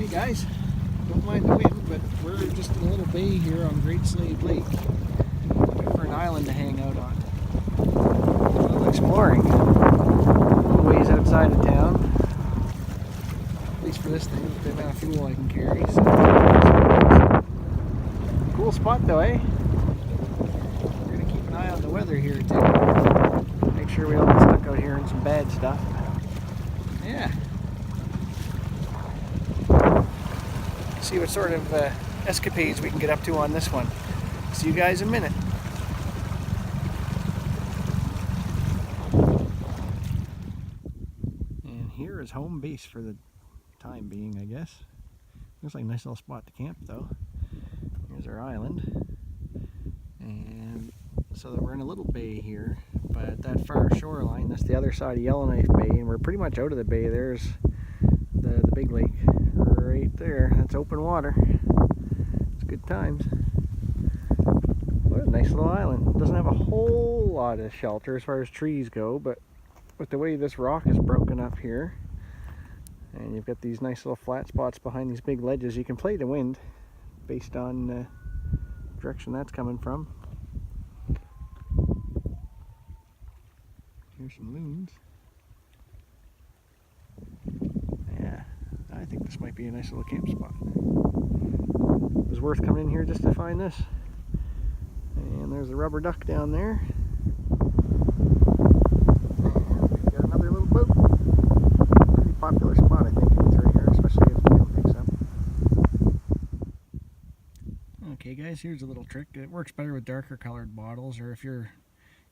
Hey guys, don't mind the wind, but we're just in a little bay here on Great Slave Lake, looking for an island to hang out on. A little exploring, a little ways outside of town, at least for this thing, with the amount of fuel I can carry. So, cool spot though, eh? We're gonna keep an eye on the weather here too. Make sure we don't get stuck out here in some bad stuff. Yeah. See what sort of escapades we can get up to on this one. See you guys in a minute. And here is home base for the time being, I guess. Looks like a nice little spot to camp though. Here's our island. And so that we're in a little bay here, but that far shoreline, that's the other side of Yellowknife Bay, and we're pretty much out of the bay. There's the big lake right there. That's open water. It's good times. What a nice little island. Doesn't have a whole lot of shelter as far as trees go, but with the way this rock is broken up here, and you've got these nice little flat spots behind these big ledges, you can play the wind based on the direction that's coming from. Here's some loons. Yeah, I think this might be a nice little camp spot. It was worth coming in here just to find this. And there's a rubber duck down there. And we've got another little boat. Pretty popular spot, I think, through here, especially if the wind picks up. Okay guys, here's a little trick. It works better with darker colored bottles, or if your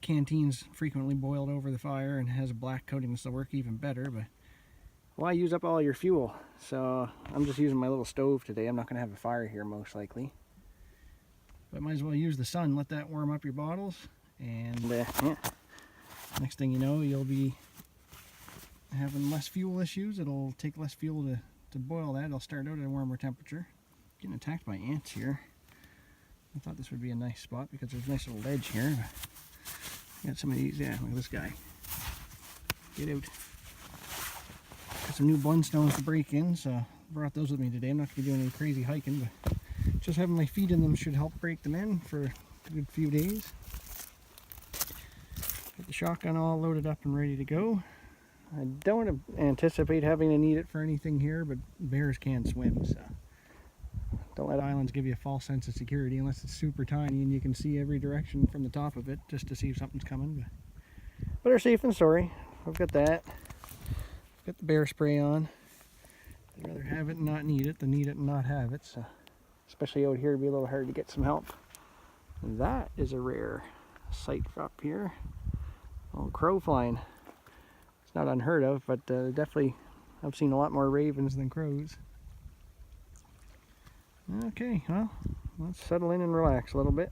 canteen's frequently boiled over the fire and has a black coating, this will work even better. But why use up all your fuel? So I'm just using my little stove today. I'm not going to have a fire here most likely, but might as well use the sun, let that warm up your bottles, and yeah, next thing you know, you'll be having less fuel issues. It'll take less fuel to boil that. It'll start out at a warmer temperature. Getting attacked by ants here. I thought this would be a nice spot because there's a nice little ledge here. Got some of these. Yeah, look at this guy. Get out. Got some new Blundstones to break in, so brought those with me today. I'm not going to be doing any crazy hiking, but just having my feet in them should help break them in for a good few days. Got the shotgun all loaded up and ready to go. I don't anticipate having to need it for anything here, but bears can swim, so don't let islands give you a false sense of security unless it's super tiny and you can see every direction from the top of it just to see if something's coming. But they're safe and sorry. I've got that. I've got the bear spray on. I'd rather have it and not need it than need it and not have it. So, especially out here, it'd be a little hard to get some help. And that is a rare sight up here. Old crow flying. It's not unheard of, but definitely I've seen a lot more ravens than crows. Okay, well, let's settle in and relax a little bit.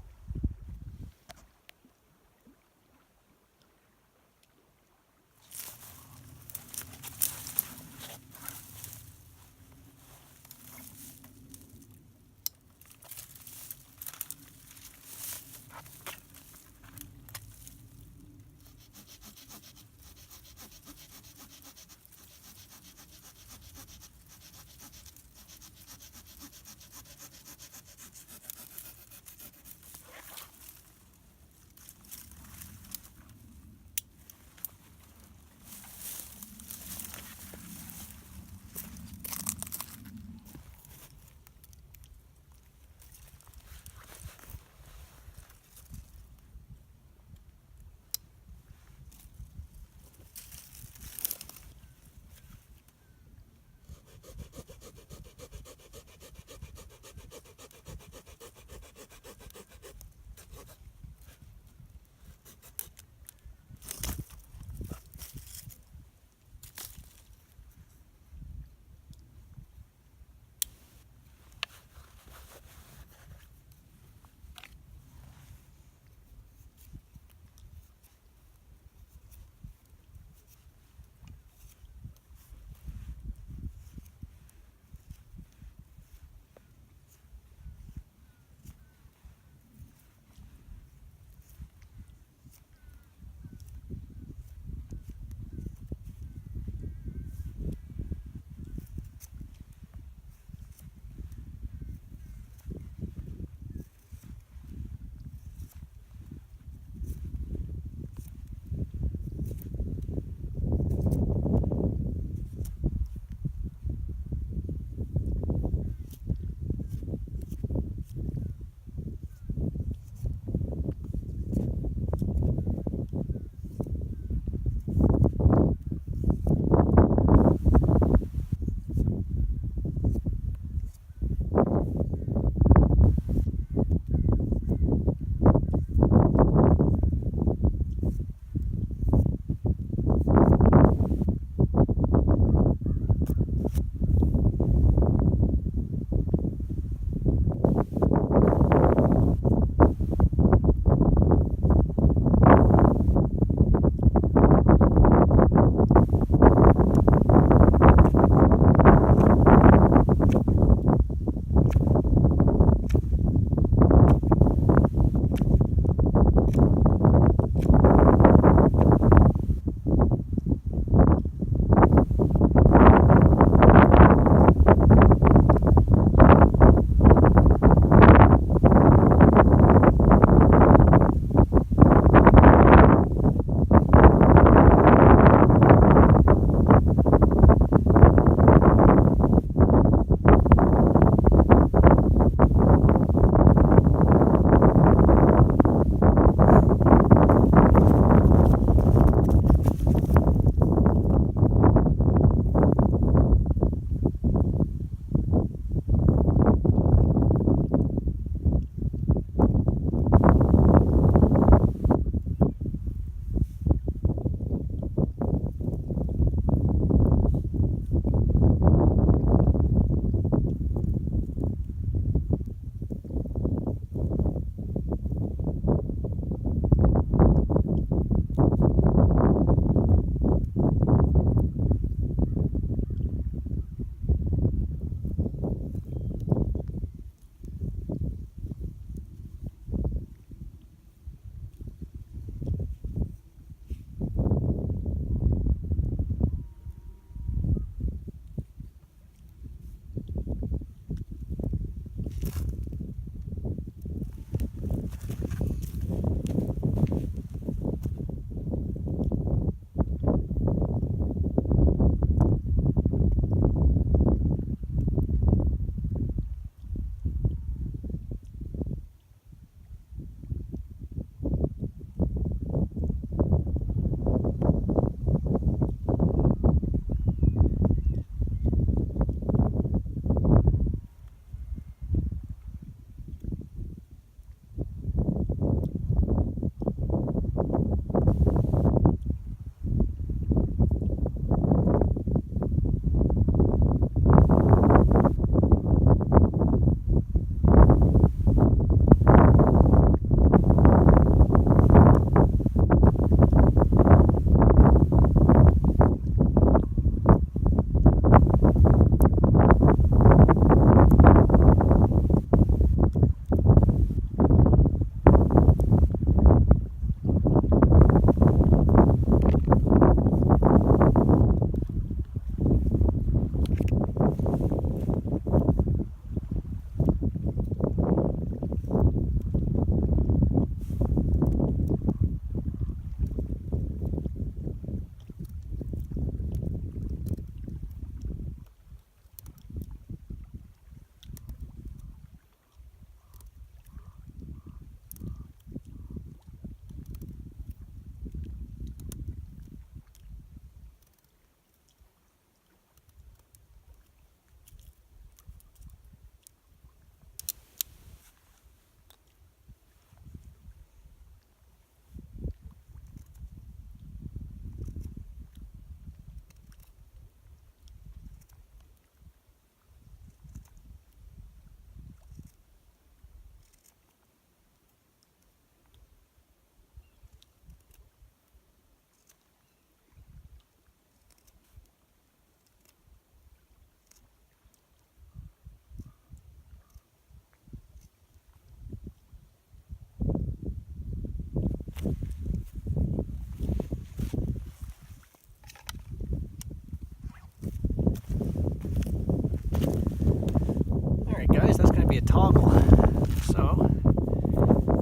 be a toggle. So,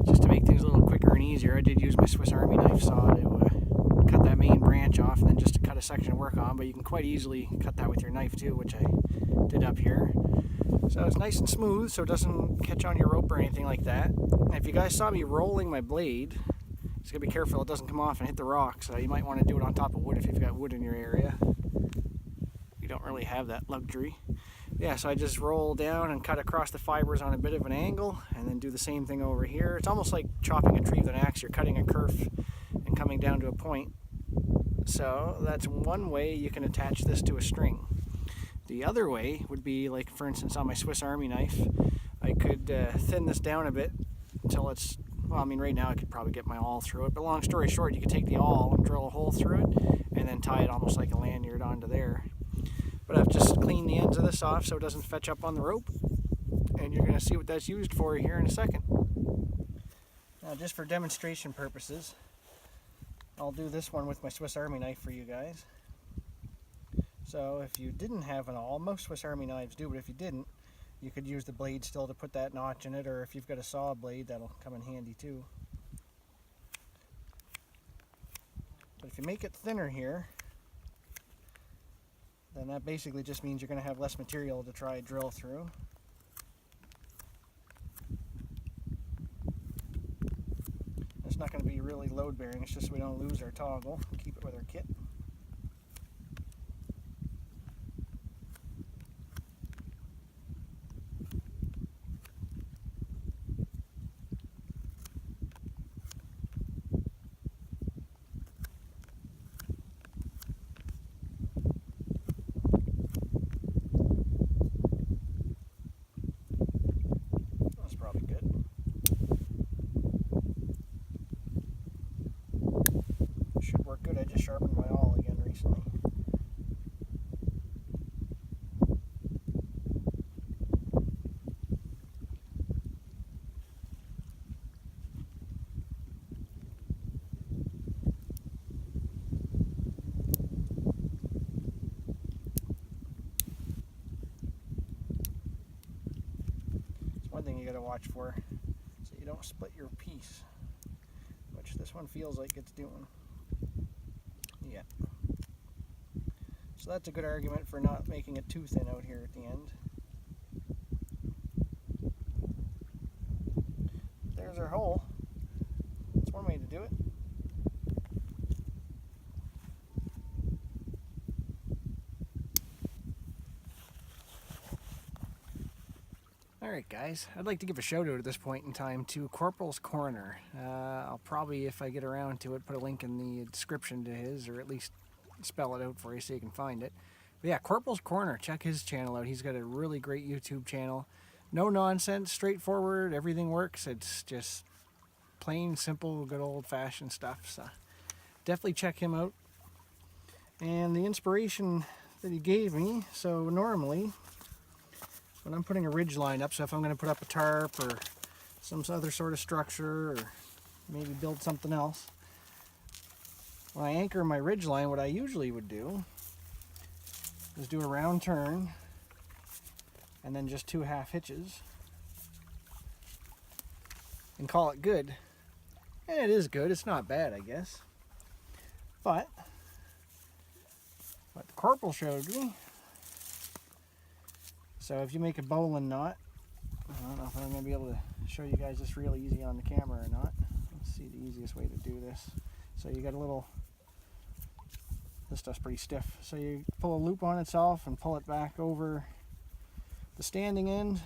just to make things a little quicker and easier, I did use my Swiss Army knife saw to cut that main branch off and then just to cut a section to work on, but you can quite easily cut that with your knife too, which I did up here. So it's nice and smooth so it doesn't catch on your rope or anything like that. And if you guys saw me rolling my blade, just gotta be careful it doesn't come off and hit the rocks. So you might want to do it on top of wood if you've got wood in your area. You don't really have that luxury. Yeah, so I just roll down and cut across the fibers on a bit of an angle and then do the same thing over here. It's almost like chopping a tree with an axe. You're cutting a kerf and coming down to a point. So that's one way you can attach this to a string. The other way would be, like for instance on my Swiss Army knife, I could thin this down a bit until it's, well I mean right now I could probably get my awl through it, but long story short, you could take the awl and drill a hole through it and then tie it almost like a lanyard onto there. But I've just cleaned the ends of this off so it doesn't fetch up on the rope, and you're going to see what that's used for here in a second. Now just for demonstration purposes, I'll do this one with my Swiss Army knife for you guys. So if you didn't have an awl, most Swiss Army knives do, but if you didn't, you could use the blade still to put that notch in it, or if you've got a saw blade, that'll come in handy too. But if you make it thinner here, then that basically just means you're going to have less material to try and drill through. It's not going to be really load bearing, it's just so we don't lose our toggle and keep it with our kit. Should work good. I just sharpened my awl again recently. It's one thing you got to watch for, so you don't split your piece, which this one feels like it's doing. Yeah. So that's a good argument for not making it too thin out here at the end. There's our hole. That's one way to do it. Alright guys, I'd like to give a shout out at this point in time to Corporal's Corner. I'll probably, if I get around to it, put a link in the description to his, or at least spell it out for you so you can find it. But yeah, Corporal's Corner, check his channel out. He's got a really great YouTube channel. No nonsense, straightforward, everything works. It's just plain, simple, good old-fashioned stuff. So definitely check him out. And the inspiration that he gave me, so normally when I'm putting a ridgeline up, so if I'm going to put up a tarp or some other sort of structure or maybe build something else, when I anchor my ridgeline, what I usually would do is do a round turn and then just 2 half hitches and call it good. And it is good, it's not bad I guess. But what the Corporal showed me, so if you make a bowline knot, I don't know if I'm going to be able to show you guys this real easy on the camera or not. Let's see the easiest way to do this. So you got a little, this stuff's pretty stiff. So you pull a loop on itself and pull it back over the standing end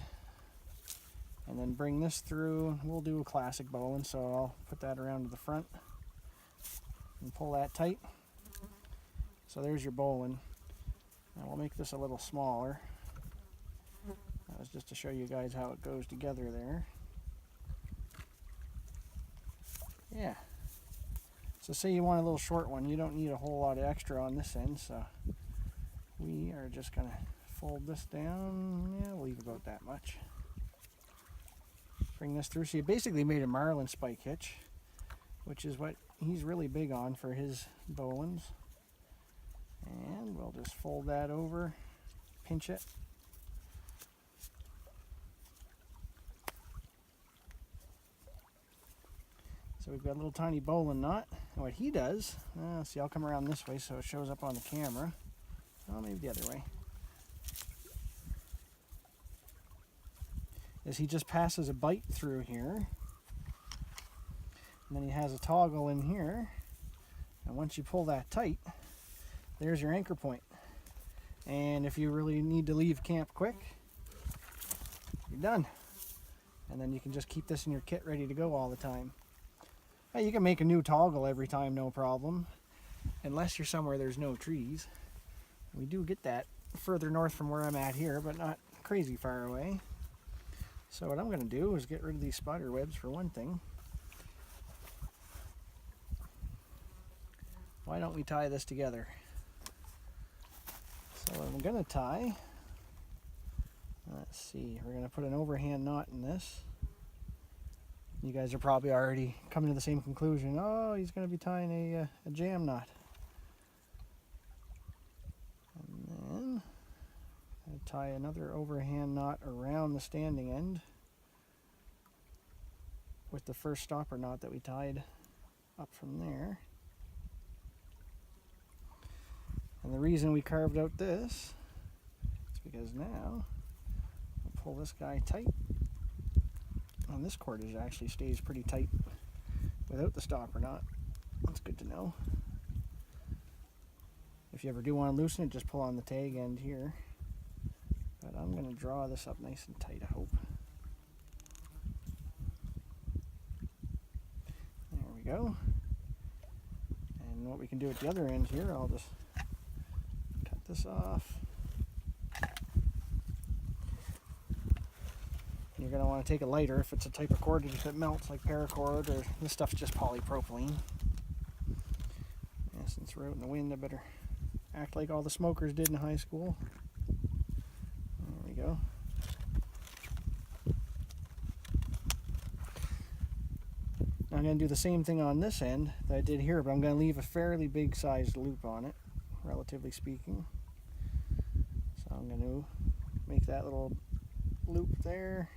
and then bring this through. We'll do a classic bowline, so I'll put that around to the front and pull that tight. So there's your bowline. Now we'll make this a little smaller. That was just to show you guys how it goes together there. Yeah. So say you want a little short one, you don't need a whole lot of extra on this end, so we are just going to fold this down. Yeah, we'll leave about that much. Bring this through. So you basically made a marlin spike hitch, which is what he's really big on for his bowlines. And we'll just fold that over, pinch it. So we've got a little tiny bowline knot. And what he does, see, I'll come around this way so it shows up on the camera. Oh, maybe the other way. Is he just passes a bite through here. And then he has a toggle in here. And once you pull that tight, there's your anchor point. And if you really need to leave camp quick, you're done. And then you can just keep this in your kit ready to go all the time. Now, you can make a new toggle every time, no problem. Unless you're somewhere there's no trees. We do get that further north from where I'm at here, but not crazy far away. So what I'm going to do is get rid of these spider webs for one thing. Why don't we tie this together? So what I'm going to tie, let's see, we're going to put an overhand knot in this. You guys are probably already coming to the same conclusion. Oh, he's going to be tying a jam knot. And then I'm going to tie another overhand knot around the standing end with the first stopper knot that we tied up from there. And the reason we carved out this is because now I'll pull this guy tight. And this cordage actually stays pretty tight without the stopper knot. That's good to know. If you ever do want to loosen it, just pull on the tag end here. But I'm going to draw this up nice and tight, I hope. There we go. And what we can do at the other end here, I'll just cut this off. You're going to want to take a lighter if it's a type of cordage that melts, like paracord, or this stuff's just polypropylene. Yeah, since we're out in the wind, I better act like all the smokers did in high school. There we go. Now I'm going to do the same thing on this end that I did here, but I'm going to leave a fairly big sized loop on it, relatively speaking. So I'm going to make that little loop there.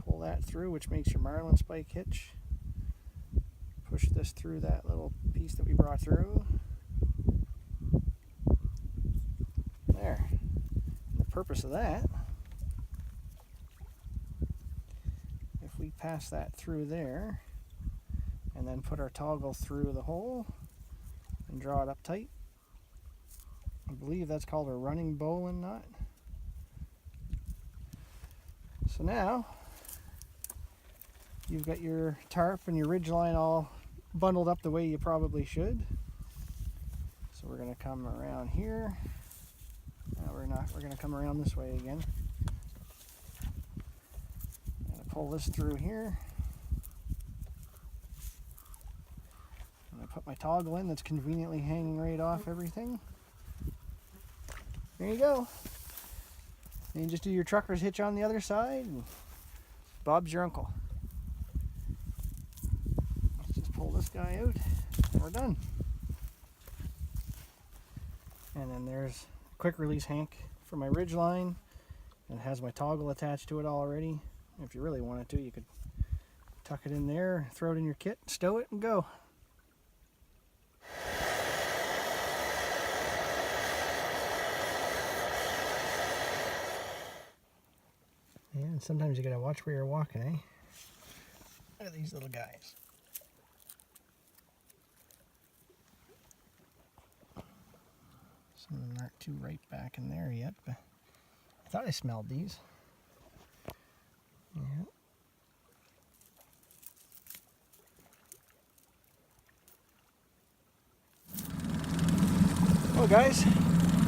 Pull that through, which makes your marlin spike hitch. Push this through that little piece that we brought through. There. And the purpose of that, if we pass that through there and then put our toggle through the hole and draw it up tight, I believe that's called a running bowline knot. So now you've got your tarp and your ridgeline all bundled up the way you probably should. So we're going to come around here. No, we're not. We're going to come around this way again. I'm going to pull this through here. I'm going to put my toggle in that's conveniently hanging right off everything. There you go. And you just do your trucker's hitch on the other side, and Bob's your uncle. Let's just pull this guy out, and we're done. And then there's a quick release hank for my ridgeline, and it has my toggle attached to it already. If you really wanted to, you could tuck it in there, throw it in your kit, stow it, and go. And sometimes you gotta watch where you're walking, eh? Look at these little guys. Some of them aren't too right back in there yet, but I thought I smelled these. Yeah. Well, guys,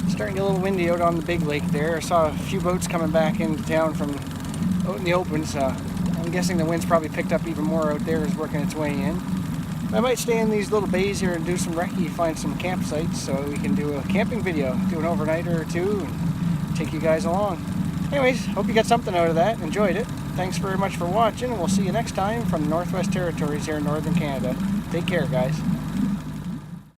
it's starting to get a little windy out on the big lake there. I saw a few boats coming back into town from out in the open, so I'm guessing the wind's probably picked up even more out there, is working its way in. I might stay in these little bays here and do some recce, find some campsites so we can do a camping video, do an overnighter or two, and take you guys along. Anyways, hope you got something out of that, enjoyed it. Thanks very much for watching, and we'll see you next time from the Northwest Territories here in Northern Canada. Take care, guys.